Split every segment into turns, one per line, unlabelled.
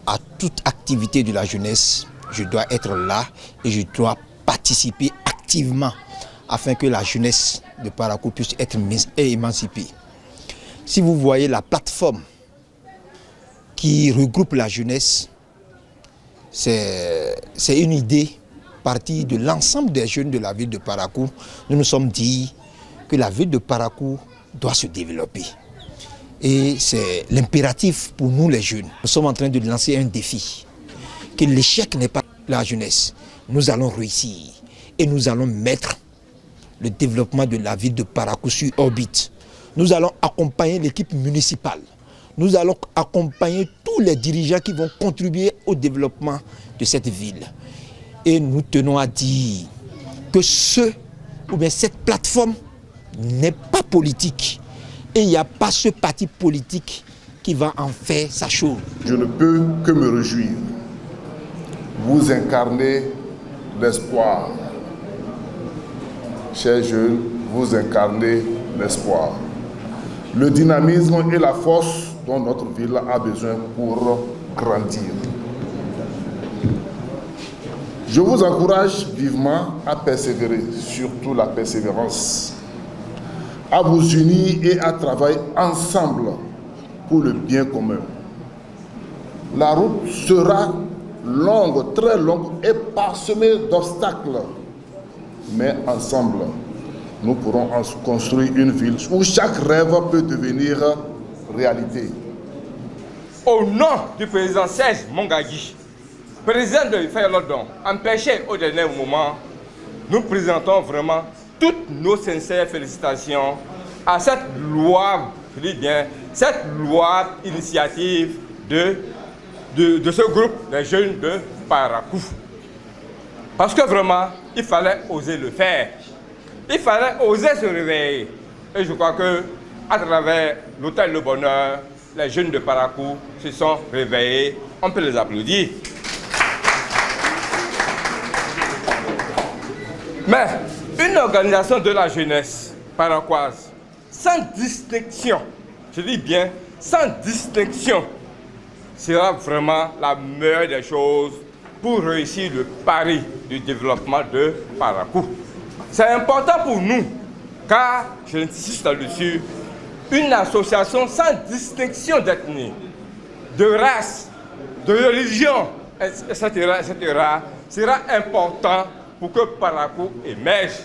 à toute activité de la jeunesse, je dois être là et je dois participer activement afin que la jeunesse de Parakou puisse être émancipée. Si vous voyez la plateforme qui regroupe la jeunesse, c'est une idée partie de l'ensemble des jeunes de la ville de Parakou. Nous nous sommes dit que la ville de Parakou doit se développer. Et c'est l'impératif pour nous les jeunes. Nous sommes en train de lancer un défi. Que l'échec n'est pas la jeunesse. Nous allons réussir et nous allons mettre le développement de la ville de Parakou sur orbite. Nous allons accompagner l'équipe municipale. Nous allons accompagner tous les dirigeants qui vont contribuer au développement de cette ville. Et nous tenons à dire que cette plateforme n'est pas politique. Et il n'y a pas ce parti politique qui va en faire sa chose.
Je ne peux que me réjouir. Vous incarnez l'espoir. Chers jeunes, vous incarnez l'espoir. Le dynamisme et la force dont notre ville a besoin pour grandir. Je vous encourage vivement à persévérer, surtout la persévérance, à vous unir et à travailler ensemble pour le bien commun. La route sera longue, très longue et parsemée d'obstacles. Mais ensemble, nous pourrons construire une ville où chaque rêve peut devenir réalité.
Au nom du président Serge Mongadi, président de Fayolodon, empêché au dernier moment, nous présentons vraiment toutes nos sincères félicitations à cette louable, je dis bien, cette louable initiative de ce groupe des jeunes de Parakou. Parce que vraiment, il fallait oser le faire. Il fallait oser se réveiller. Et je crois que à travers l'Hôtel Le Bonheur, les jeunes de Parakou se sont réveillés. On peut les applaudir. Mais une organisation de la jeunesse paraquoise, sans distinction, je dis bien sans distinction, sera vraiment la meilleure des choses pour réussir le pari du développement de Parakou. C'est important pour nous, car, je insiste là-dessus, une association sans distinction d'ethnie, de race, de religion, etc., sera important pour que Parakou émerge.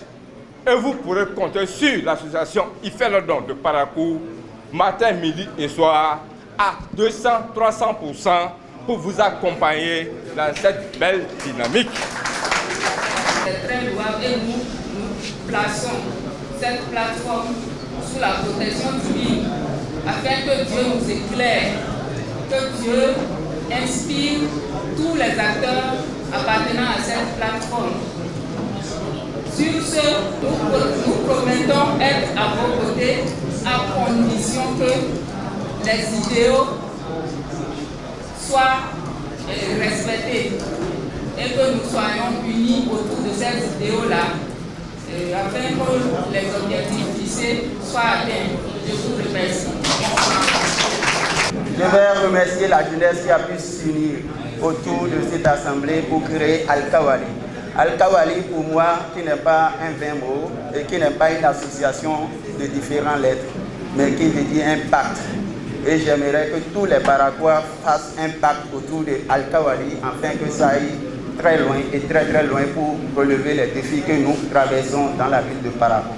Et vous pourrez compter sur l'association Ifelodon de Parakou, matin, midi et soir, à 200-300% pour vous accompagner dans cette belle dynamique.
C'est très louable et nous plaçons cette plateforme sous la protection divine afin que Dieu nous éclaire, que Dieu inspire tous les acteurs appartenant à cette plateforme. Sur ce, nous promettons être à vos côtés à condition que les idéaux soient respectés et que nous soyons unis autour de ces idéaux-là afin que les objectifs fixés soient atteints. Je vous remercie.
Je vais remercier la jeunesse qui a pu s'unir autour de cette assemblée pour créer Al-Kawali. Al-Kawali, pour moi, qui n'est pas un vain mot et qui n'est pas une association de différentes lettres, mais qui veut dire un pacte. Et j'aimerais que tous les Paraquois fassent un pacte autour de Al-Kawali afin que ça aille très loin et très très loin pour relever les défis que nous traversons dans la ville de Parakou.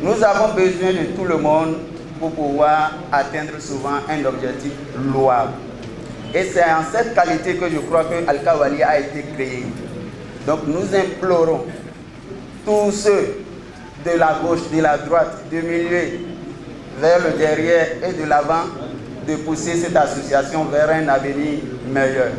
Nous avons besoin de tout le monde pour pouvoir atteindre souvent un objectif louable. Et c'est en cette qualité que je crois que Al-Kawali a été créé. Donc nous implorons tous ceux de la gauche, de la droite, du milieu, vers le derrière et de l'avant, de pousser cette association vers un avenir meilleur.